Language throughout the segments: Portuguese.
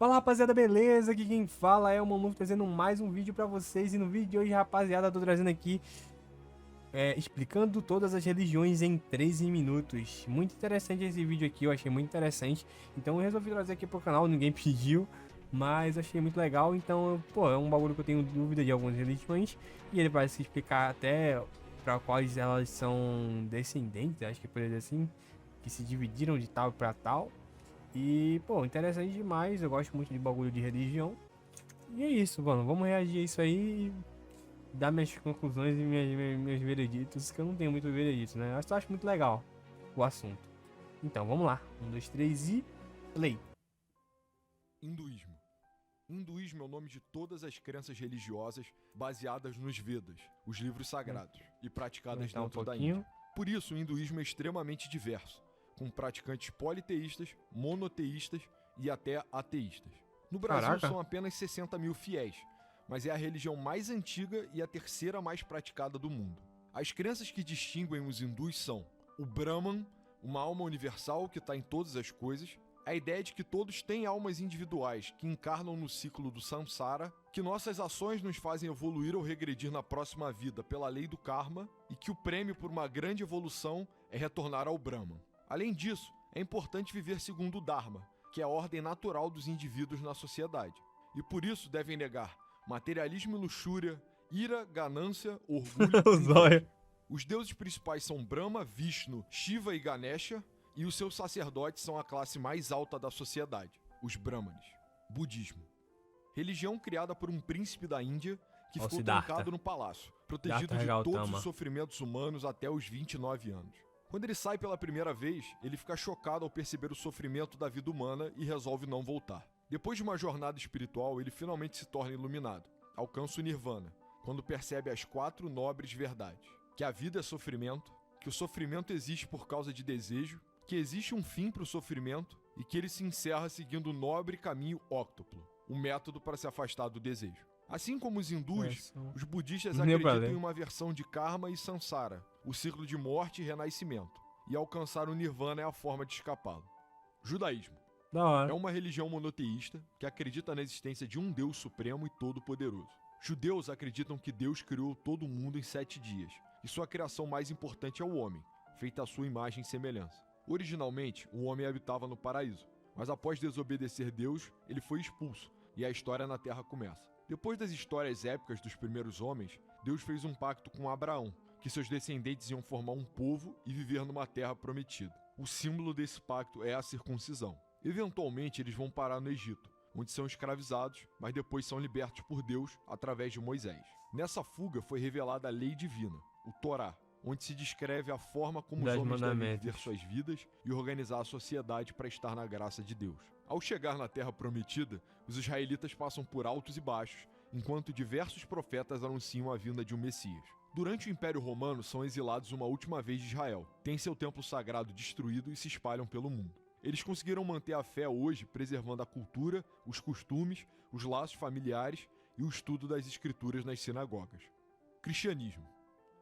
Fala rapaziada, beleza? Aqui quem fala é o Manluff trazendo mais um vídeo pra vocês. E no vídeo de hoje, rapaziada, eu tô trazendo aqui explicando todas as religiões em 13 minutos. Muito interessante esse vídeo aqui, eu achei muito interessante. Então eu resolvi trazer aqui pro canal, ninguém pediu, mas achei muito legal. Então, pô, é um bagulho que eu tenho dúvida de algumas religiões. E ele vai se explicar até pra quais elas são descendentes, acho que por dizer assim, que se dividiram de tal pra tal. E, pô, interessante demais. Eu gosto muito de bagulho de religião. E é isso, mano. Vamos reagir a isso aí e dar minhas conclusões e meus vereditos, que eu não tenho muito veredito, né? Eu só acho muito legal o assunto. Então, vamos lá. 1, 2, 3 e play. Hinduísmo. Hinduísmo é o nome de todas as crenças religiosas baseadas nos Vedas, os livros sagrados, e praticadas Aumentar um dentro da pouquinho. Índia. Por isso, o hinduísmo é extremamente diverso, com praticantes politeístas, monoteístas e até ateístas. No Brasil Caraca. são apenas 60 mil fiéis, mas é a religião mais antiga e a terceira mais praticada do mundo. As crenças que distinguem os hindus são o Brahman, uma alma universal que está em todas as coisas, a ideia de que todos têm almas individuais que encarnam no ciclo do samsara, que nossas ações nos fazem evoluir ou regredir na próxima vida pela lei do karma e que o prêmio por uma grande evolução é retornar ao Brahman. Além disso, é importante viver segundo o Dharma, que é a ordem natural dos indivíduos na sociedade. E por isso devem negar materialismo e luxúria, ira, ganância, orgulho O e zóio. inveja. Os deuses principais são Brahma, Vishnu, Shiva e Ganesha, e os seus sacerdotes são a classe mais alta da sociedade, os Brahmanes. Budismo. Religião criada por um príncipe da Índia que Ó, ficou Siddhartha. trancado no palácio, protegido Siddhartha de todos Gautama. os sofrimentos humanos até os 29 anos. Quando ele sai pela primeira vez, ele fica chocado ao perceber o sofrimento da vida humana e resolve não voltar. Depois de uma jornada espiritual, ele finalmente se torna iluminado. Alcança o Nirvana, quando percebe as 4 nobres verdades: que a vida é sofrimento, que o sofrimento existe por causa de desejo, que existe um fim para o sofrimento e que ele se encerra seguindo o nobre caminho óctuplo, o método para se afastar do desejo. Assim como os hindus, os budistas Não deu pra acreditam ler. em uma versão de karma e samsara, o ciclo de morte e renascimento, e alcançar o nirvana é a forma de escapá-lo. Judaísmo. Da É hora. uma religião monoteísta que acredita na existência de um Deus supremo e todo-poderoso. Judeus acreditam que Deus criou todo o mundo em 7 dias, e sua criação mais importante é o homem, feita à sua imagem e semelhança. Originalmente, o homem habitava no paraíso, mas após desobedecer Deus, ele foi expulso, e a história na Terra começa. Depois das histórias épicas dos primeiros homens, Deus fez um pacto com Abraão, que seus descendentes iam formar um povo e viver numa terra prometida. O símbolo desse pacto é a circuncisão. Eventualmente, eles vão parar no Egito, onde são escravizados, mas depois são libertos por Deus através de Moisés. Nessa fuga foi revelada a lei divina, o Torá, onde se descreve a forma como os 10 homens devem mandamentos. viver suas vidas e organizar a sociedade para estar na graça de Deus. Ao chegar na Terra Prometida, os israelitas passam por altos e baixos, enquanto diversos profetas anunciam a vinda de um Messias. Durante o Império Romano, são exilados uma última vez de Israel, têm seu templo sagrado destruído e se espalham pelo mundo. Eles conseguiram manter a fé hoje, preservando a cultura, os costumes, os laços familiares e o estudo das escrituras nas sinagogas. Cristianismo.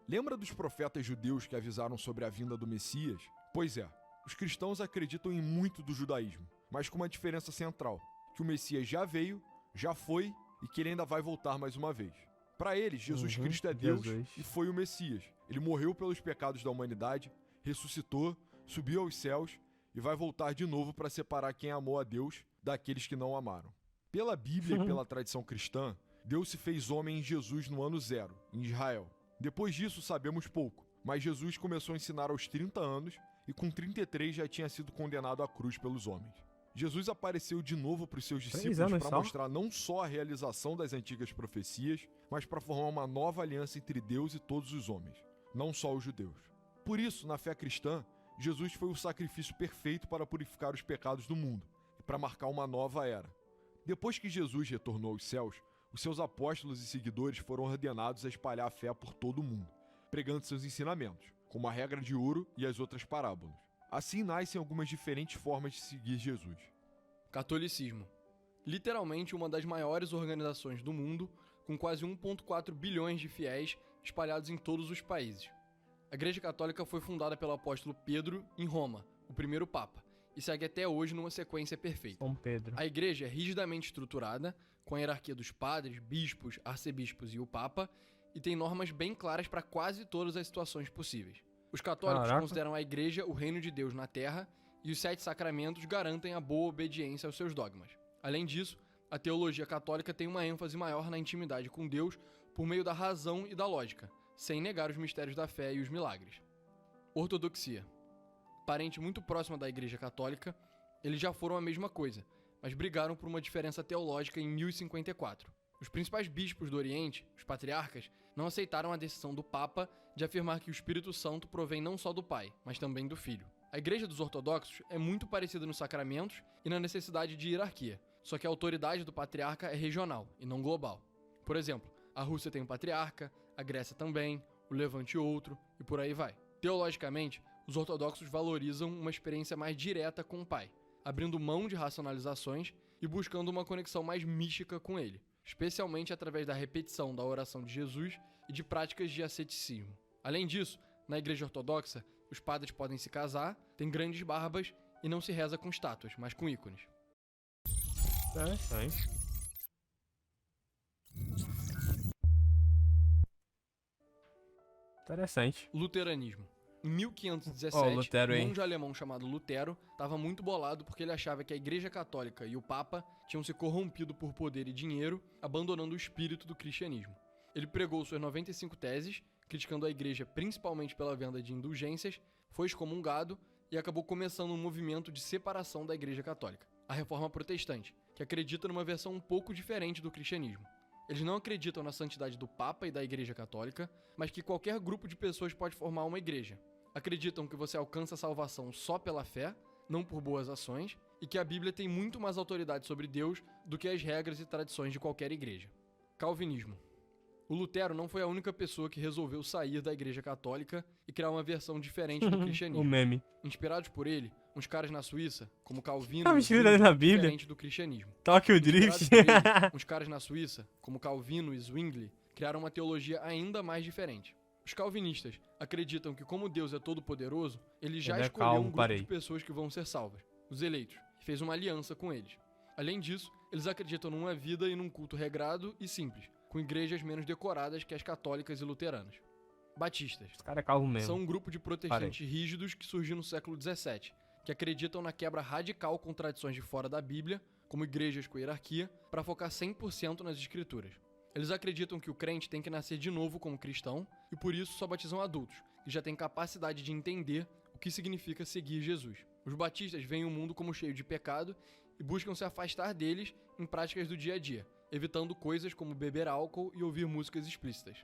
Lembra dos profetas judeus que avisaram sobre a vinda do Messias? Pois é, os cristãos acreditam em muito do judaísmo, mas com uma diferença central, que o Messias já veio, já foi e que ele ainda vai voltar mais uma vez. Para eles, Jesus Cristo é Deus Jesus. e foi o Messias. Ele morreu pelos pecados da humanidade, ressuscitou, subiu aos céus e vai voltar de novo para separar quem amou a Deus daqueles que não amaram. Pela Bíblia e pela tradição cristã, Deus se fez homem em Jesus no ano 0, em Israel. Depois disso sabemos pouco, mas Jesus começou a ensinar aos 30 anos e com 33 já tinha sido condenado à cruz pelos homens. Jesus apareceu de novo para os seus 3 discípulos anos para só? mostrar não só a realização das antigas profecias, mas para formar uma nova aliança entre Deus e todos os homens, não só os judeus. Por isso, na fé cristã, Jesus foi o sacrifício perfeito para purificar os pecados do mundo e para marcar uma nova era. Depois que Jesus retornou aos céus, os seus apóstolos e seguidores foram ordenados a espalhar a fé por todo o mundo, pregando seus ensinamentos, como a regra de ouro e as outras parábolas. Assim nascem algumas diferentes formas de seguir Jesus. Catolicismo. Literalmente uma das maiores organizações do mundo, com quase 1,4 bilhões de fiéis espalhados em todos os países. A Igreja Católica foi fundada pelo apóstolo Pedro em Roma, o primeiro Papa, e segue até hoje numa sequência perfeita. São Pedro. A igreja é rigidamente estruturada, com a hierarquia dos padres, bispos, arcebispos e o papa, e tem normas bem claras para quase todas as situações possíveis. Os católicos Caraca. consideram a igreja o reino de Deus na terra, e os 7 sacramentos garantem a boa obediência aos seus dogmas. Além disso, a teologia católica tem uma ênfase maior na intimidade com Deus por meio da razão e da lógica, sem negar os mistérios da fé e os milagres. Ortodoxia. Parente muito próxima da Igreja Católica, eles já foram a mesma coisa, mas brigaram por uma diferença teológica em 1054. Os principais bispos do Oriente, os patriarcas, não aceitaram a decisão do Papa de afirmar que o Espírito Santo provém não só do Pai, mas também do Filho. A Igreja dos Ortodoxos é muito parecida nos sacramentos e na necessidade de hierarquia, só que a autoridade do patriarca é regional e não global. Por exemplo, a Rússia tem um patriarca, a Grécia também, o Levante outro, e por aí vai. Teologicamente, os ortodoxos valorizam uma experiência mais direta com o Pai, abrindo mão de racionalizações e buscando uma conexão mais mística com Ele, especialmente através da repetição da oração de Jesus e de práticas de asceticismo. Além disso, na Igreja Ortodoxa, os padres podem se casar, têm grandes barbas e não se reza com estátuas, mas com ícones. Interessante. Interessante. Luteranismo. Em 1517, Ó, Lutero, um hein? monge alemão chamado Lutero estava muito bolado porque ele achava que a Igreja Católica e o Papa tinham se corrompido por poder e dinheiro, abandonando o espírito do cristianismo. Ele pregou suas 95 teses, criticando a Igreja principalmente pela venda de indulgências, foi excomungado e acabou começando um movimento de separação da Igreja Católica, a Reforma Protestante, que acredita numa versão um pouco diferente do cristianismo. Eles não acreditam na santidade do Papa e da Igreja Católica, mas que qualquer grupo de pessoas pode formar uma igreja. Acreditam que você alcança a salvação só pela fé, não por boas ações, e que a Bíblia tem muito mais autoridade sobre Deus do que as regras e tradições de qualquer igreja. Calvinismo. O Lutero não foi a única pessoa que resolveu sair da Igreja Católica e criar uma versão diferente do O cristianismo. meme. Inspirados por ele, uns caras na Suíça, como Calvino, Tá me e escrito Zwingli, ali na Bíblia. diferente do cristianismo. Toque o Inspirados drift. por ele, uns caras na Suíça, como Calvino e Zwingli, criaram uma teologia ainda mais diferente. Os calvinistas acreditam que, como Deus é todo-poderoso, ele já Ele é escolheu calmo, um grupo parei. de pessoas que vão ser salvas, os eleitos, e fez uma aliança com eles. Além disso, eles acreditam numa vida e num culto regrado e simples, com igrejas menos decoradas que as católicas e luteranas. Batistas. Esse cara é calvo mesmo. São um grupo de protestantes rígidos que surgiu no século XVII, que acreditam na quebra radical com tradições de fora da Bíblia, como igrejas com hierarquia, para focar 100% nas escrituras. Eles acreditam que o crente tem que nascer de novo como cristão e por isso só batizam adultos, que já têm capacidade de entender o que significa seguir Jesus. Os batistas veem o mundo como cheio de pecado e buscam se afastar deles em práticas do dia a dia, evitando coisas como beber álcool e ouvir músicas explícitas.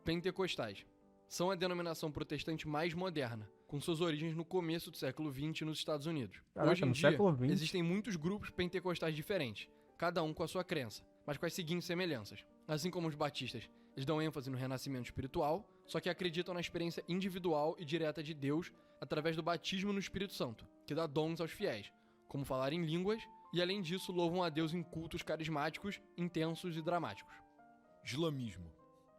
Pentecostais. São a denominação protestante mais moderna, com suas origens no começo do século XX nos Estados Unidos. Caraca, Hoje em no dia, século XX? existem muitos grupos pentecostais diferentes, cada um com a sua crença, mas com as seguintes semelhanças. Assim como os batistas, eles dão ênfase no renascimento espiritual, só que acreditam na experiência individual e direta de Deus através do batismo no Espírito Santo, que dá dons aos fiéis, como falar em línguas, e além disso louvam a Deus em cultos carismáticos, intensos e dramáticos. Islamismo.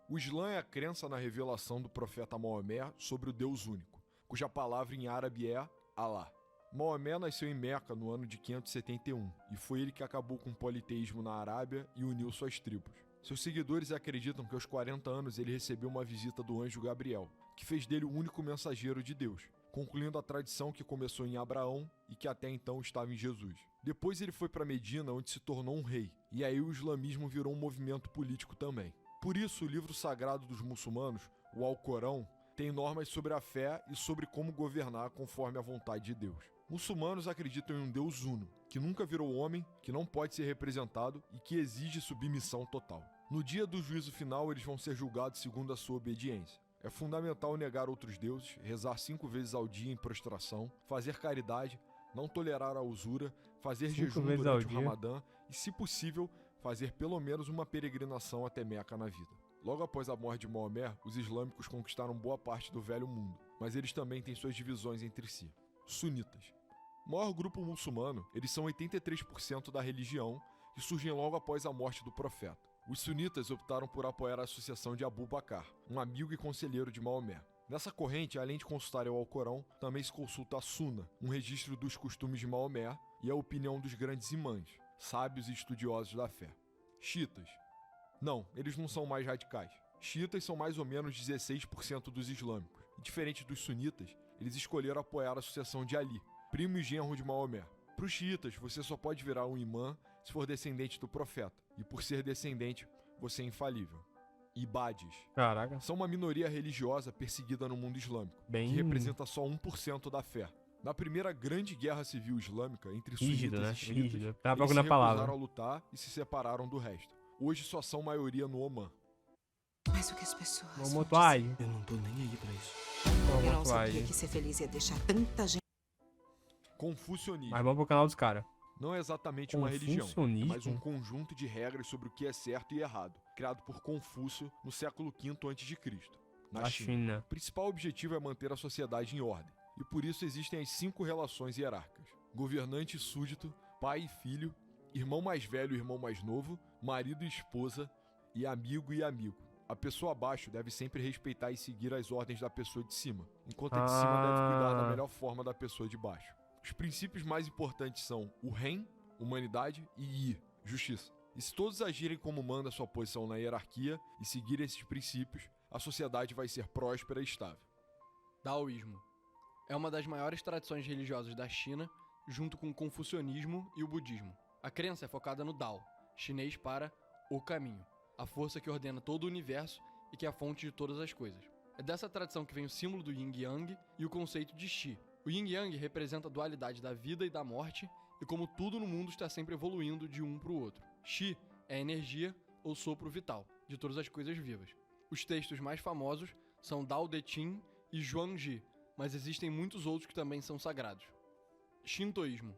O Islã é a crença na revelação do profeta Maomé sobre o Deus único, cuja palavra em árabe é Allah. Maomé nasceu em Meca no ano de 571 e foi ele que acabou com o politeísmo na Arábia e uniu suas tribos. Seus seguidores acreditam que aos 40 anos ele recebeu uma visita do anjo Gabriel, que fez dele o único mensageiro de Deus, concluindo a tradição que começou em Abraão e que até então estava em Jesus. Depois ele foi para Medina, onde se tornou um rei, e aí o islamismo virou um movimento político também. Por isso, o livro sagrado dos muçulmanos, o Alcorão, tem normas sobre a fé e sobre como governar conforme a vontade de Deus. Muçulmanos acreditam em um Deus uno, que nunca virou homem, que não pode ser representado e que exige submissão total. No dia do juízo final, eles vão ser julgados segundo a sua obediência. É fundamental negar outros deuses, rezar 5 vezes ao dia em prostração, fazer caridade, não tolerar a usura, fazer 5 jejum vezes durante ao o dia. Ramadã e, se possível, fazer pelo menos uma peregrinação até Meca na vida. Logo após a morte de Maomé, os islâmicos conquistaram boa parte do Velho Mundo, mas eles também têm suas divisões entre si. Sunitas. O maior grupo muçulmano, eles são 83% da religião e surgem logo após a morte do profeta. Os sunitas optaram por apoiar a associação de Abu Bakr, um amigo e conselheiro de Maomé. Nessa corrente, além de consultar o Alcorão, também se consulta a Suna, um registro dos costumes de Maomé e a opinião dos grandes imãs, sábios e estudiosos da fé. Xiitas. Não, eles não são mais radicais. Xiitas são mais ou menos 16% dos islâmicos. E diferente dos sunitas, eles escolheram apoiar a sucessão de Ali, primo e genro de Maomé. Para os xiitas, você só pode virar um imã se for descendente do profeta. E por ser descendente, você é infalível. Ibades. Caraca. São uma minoria religiosa perseguida no mundo islâmico, Bem que representa só 1% da fé. Na primeira grande guerra civil islâmica entre rígido, sunitas né? e xiitas, Rígido. Tava eles se procurando a palavra. recusaram a lutar e se separaram do resto. Hoje só são maioria no Omã. Mas o que as pessoas Vamos vão mutuar dizer? aí. Eu não tô nem aí pra isso. Vamos Eu não mutuar sabia aí. que ser feliz ia deixar tanta gente. Confucionismo. Mas vamos pro canal dos caras. Não é exatamente uma religião, é Confucionismo? mais um conjunto de regras sobre o que é certo e errado, criado por Confúcio no século V a.C., na Da China. China. O principal objetivo é manter a sociedade em ordem, e por isso existem as 5 relações hierárquicas: governante e súdito, pai e filho, irmão mais velho e irmão mais novo, marido e esposa, e amigo e amigo. A pessoa abaixo deve sempre respeitar e seguir as ordens da pessoa de cima, enquanto a de cima deve cuidar da melhor forma da pessoa de baixo. Os princípios mais importantes são o Ren, humanidade, e Yi, justiça. E se todos agirem como manda sua posição na hierarquia e seguirem esses princípios, a sociedade vai ser próspera e estável. Daoísmo. É uma das maiores tradições religiosas da China, junto com o confucionismo e o budismo. A crença é focada no Dao, chinês para o caminho, a força que ordena todo o universo e que é a fonte de todas as coisas. É dessa tradição que vem o símbolo do Yin Yang e o conceito de Qi. O Yin Yang representa a dualidade da vida e da morte e como tudo no mundo está sempre evoluindo de um para o outro. Qi é a energia ou sopro vital de todas as coisas vivas. Os textos mais famosos são Dao De Ching e Zhuangzi, mas existem muitos outros que também são sagrados. Shintoísmo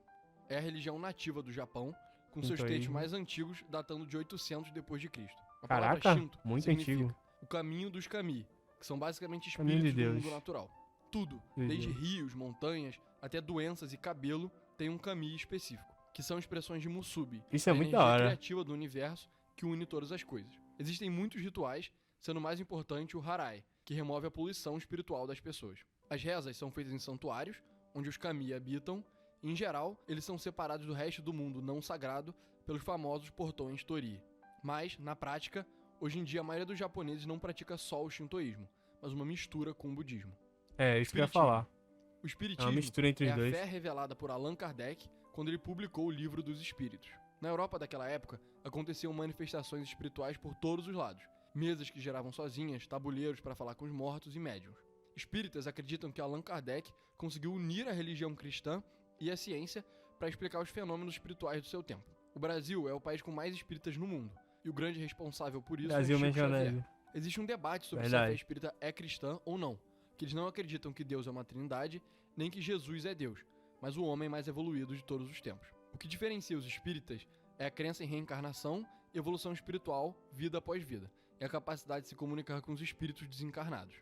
é a religião nativa do Japão, com seus textos Shintoísmo. mais antigos datando de 800 depois de Cristo. A Caraca, palavra Shinto muito significa antigo. o caminho dos kami, que são basicamente Caminho de espíritos do Deus. mundo natural. Tudo, De desde Deus. rios, montanhas, até doenças e cabelo, tem um kami específico, que são expressões de Musubi, Isso é a muito da energia hora. criativa do universo que une todas as coisas. Existem muitos rituais, sendo o mais importante o Harai, que remove a poluição espiritual das pessoas. As rezas são feitas em santuários, onde os kami habitam, e, em geral, eles são separados do resto do mundo não sagrado pelos famosos portões Torii. Mas, na prática, hoje em dia a maioria dos japoneses não pratica só o shintoísmo, mas uma mistura com o budismo. É, isso que eu ia Espiritismo. falar. O É espiritismo uma mistura entre é os a dois. fé revelada por Allan Kardec quando ele publicou o Livro dos Espíritos. Na Europa daquela época, aconteciam manifestações espirituais por todos os lados. Mesas que geravam sozinhas, tabuleiros para falar com os mortos e médiuns. Espíritas acreditam que Allan Kardec conseguiu unir a religião cristã e a ciência para explicar os fenômenos espirituais do seu tempo. O Brasil é o país com mais espíritas no mundo, e o grande responsável por isso Brasil é Chico Xavier. mencionando. Existe um debate sobre se a Verdade. fé espírita é cristã ou não, que eles não acreditam que Deus é uma trindade, nem que Jesus é Deus, mas o homem mais evoluído de todos os tempos. O que diferencia os espíritas é a crença em reencarnação, evolução espiritual, vida após vida, e a capacidade de se comunicar com os espíritos desencarnados.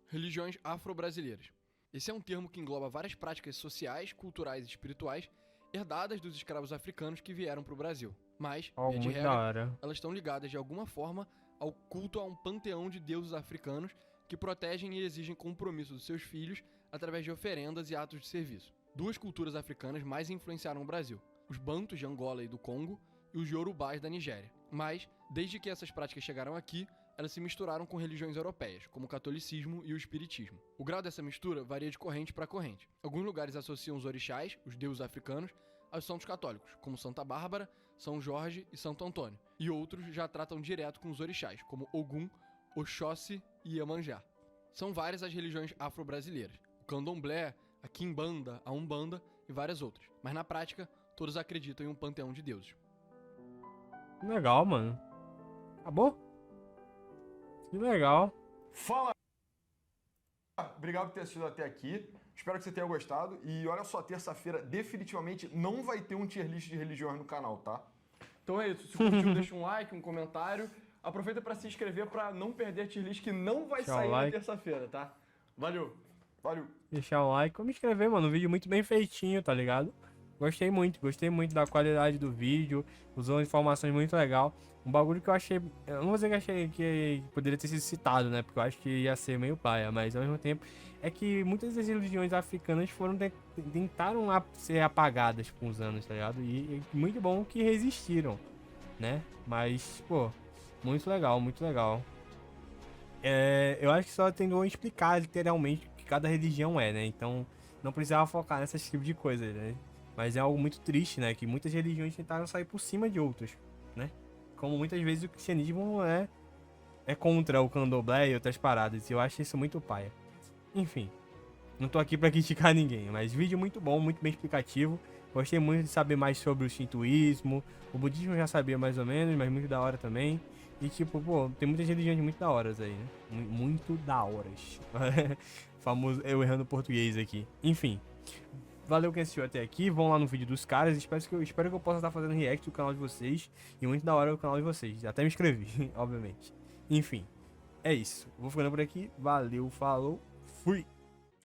Religiões afro-brasileiras. Esse é um termo que engloba várias práticas sociais, culturais e espirituais herdadas dos escravos africanos que vieram para o Brasil. Mas, Ó, via de muito regra, da hora. elas estão ligadas de alguma forma ao culto a um panteão de deuses africanos que protegem e exigem compromisso dos seus filhos através de oferendas e atos de serviço. Duas culturas africanas mais influenciaram o Brasil: os Bantus de Angola e do Congo e os Yorubás da Nigéria. Mas, desde que essas práticas chegaram aqui, elas se misturaram com religiões europeias, como o catolicismo e o espiritismo. O grau dessa mistura varia de corrente para corrente. Alguns lugares associam os orixás, os deuses africanos, aos santos católicos, como Santa Bárbara, São Jorge e Santo Antônio. E outros já tratam direto com os orixás, como Ogum, Oxóssi e Iemanjá. São várias as religiões afro-brasileiras: o candomblé, a quimbanda, a umbanda e várias outras. Mas na prática, todos acreditam em um panteão de deuses. Legal, mano. Acabou? Que legal. Fala! Obrigado por ter assistido até aqui. Espero que você tenha gostado. E olha só, terça-feira definitivamente não vai ter um tier list de religiões no canal, tá? Então é isso. Se curtiu, deixa um like, um comentário. Aproveita para se inscrever para não perder a tier list que não vai Deixa o sair na like. terça-feira, tá? Valeu! Valeu! Deixar um like ou me inscrever, mano. Um vídeo muito bem feitinho, tá ligado? Gostei muito da qualidade do vídeo, usou informações muito legal. Um bagulho que eu achei, eu não vou dizer que achei que poderia ter sido citado, né, porque eu acho que ia ser meio paia, mas ao mesmo tempo é que muitas das religiões africanas tentaram ser apagadas com os anos, tá ligado? E muito bom que resistiram, né? Mas, pô, muito legal, muito legal. Eu acho que só tentou explicar literalmente o que cada religião é, né? Então não precisava focar nesse tipo de coisa, né? Mas é algo muito triste, né? Que muitas religiões tentaram sair por cima de outras, né? Como muitas vezes o cristianismo é contra o candomblé e outras paradas. E eu acho isso muito paia. Enfim, não tô aqui pra criticar ninguém, mas vídeo muito bom, muito bem explicativo. Gostei muito de saber mais sobre o shintoísmo. O budismo eu já sabia mais ou menos, mas muito da hora também. E tipo, pô, tem muitas religiões muito da horas aí, né? Muito da horas. Famoso eu errando português aqui. Enfim. Valeu quem assistiu até aqui. Vão lá no vídeo dos caras. Espero que eu possa estar fazendo react do canal de vocês. E muito da hora o canal de vocês. Até me inscrevi, obviamente. Enfim. É isso. Vou ficando por aqui. Valeu, falou. Fui.